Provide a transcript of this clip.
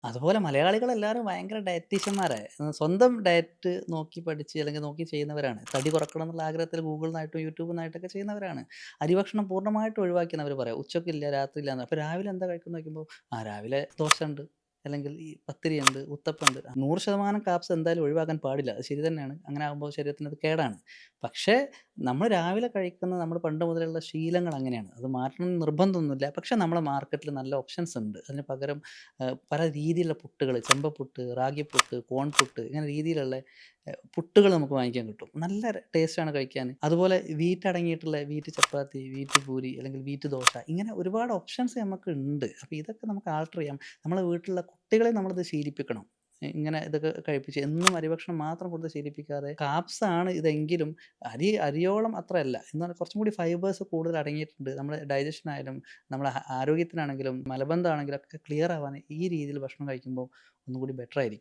അതുപോലെ മലയാളികളെല്ലാവരും ഭയങ്കര ഡയറ്റീഷ്യന്മാരാ. സ്വന്തം ഡയറ്റ് നോക്കി പഠിച്ച് അല്ലെങ്കിൽ നോക്കി ചെയ്യുന്നവരാണ്. തടി കുറക്കണം എന്നുള്ള ആഗ്രഹത്തിൽ ഗൂഗിൾന്നായിട്ടും യൂട്യൂബ്ന്നായിട്ടൊക്കെ ചെയ്യുന്നവരാണ്. അരിഭക്ഷണം പൂർണ്ണമായിട്ടും ഒഴിവാക്കിയെന്ന് അവര് പറയാ. ഉച്ചക്കില്ല, രാത്രിയില്ലാന്ന്. അപ്പൊ രാവിലെ എന്താ കഴിക്കുന്നത് ചോദിക്കുമ്പോ, രാവിലെ ദോശണ്ട്, അല്ലെങ്കിൽ ഈ പത്തിരിയുണ്ട്, ഉത്തപ്പണ്ട്. 100% കാർബ്സ് എന്തായാലും ഒഴിവാക്കാൻ പാടില്ല. അത് ശരി തന്നെയാണ്. അങ്ങനെ ആകുമ്പോൾ ശരീരത്തിനത് കേടാണ്. പക്ഷേ നമ്മൾ രാവിലെ കഴിക്കുന്ന നമ്മൾ പണ്ട് മുതലുള്ള ശീലങ്ങൾ അങ്ങനെയാണ്. അത് മാറ്റണം എന്ന് നിർബന്ധമൊന്നുമില്ല. പക്ഷേ നമ്മളെ മാർക്കറ്റിൽ നല്ല ഓപ്ഷൻസ് ഉണ്ട്. അതിന് പകരം പല രീതിയിലുള്ള പുട്ടുകൾ, ചെമ്പപ്പുട്ട്, റാഗിപ്പുട്ട്, കോൺ പുട്ട് ഇങ്ങനെ രീതിയിലുള്ള പുട്ടുകൾ നമുക്ക് വാങ്ങിക്കാൻ കിട്ടും. നല്ല ടേസ്റ്റാണ് കഴിക്കാന്. അതുപോലെ വീറ്റ് അടങ്ങിയിട്ടുള്ള വീറ്റ് ചപ്പാത്തി, വീറ്റ് പൂരി അല്ലെങ്കിൽ വീറ്റ് ദോശ ഇങ്ങനെ ഒരുപാട് ഓപ്ഷൻസ് നമുക്കുണ്ട്. അപ്പോൾ ഇതൊക്കെ നമുക്ക് ആൾട്ടർ ചെയ്യാം. നമ്മളെ വീട്ടിലുള്ള കുട്ടികളെ നമ്മളിത് ശീലിപ്പിക്കണം. ഇങ്ങനെ ഇതൊക്കെ കഴിപ്പിച്ച് എന്നും അരിഭക്ഷണം മാത്രം കൊടുത്ത് ശീലിപ്പിക്കാതെ കാർബ്സ് ആണ് ഇതെങ്കിലും അരിയോളം അത്രയല്ല. എന്നാൽ കുറച്ചും കൂടി ഫൈബേഴ്സ് കൂടുതൽ അടങ്ങിയിട്ടുണ്ട്. നമ്മുടെ ഡൈജഷൻ ആയാലും നമ്മളെ ആരോഗ്യത്തിനാണെങ്കിലും മലബന്ധമാണെങ്കിലും ഒക്കെ ക്ലിയർ ആവാൻ ഈ രീതിയിൽ ഭക്ഷണം കഴിക്കുമ്പോൾ ഒന്നുകൂടി ബെറ്റർ ആയിരിക്കും.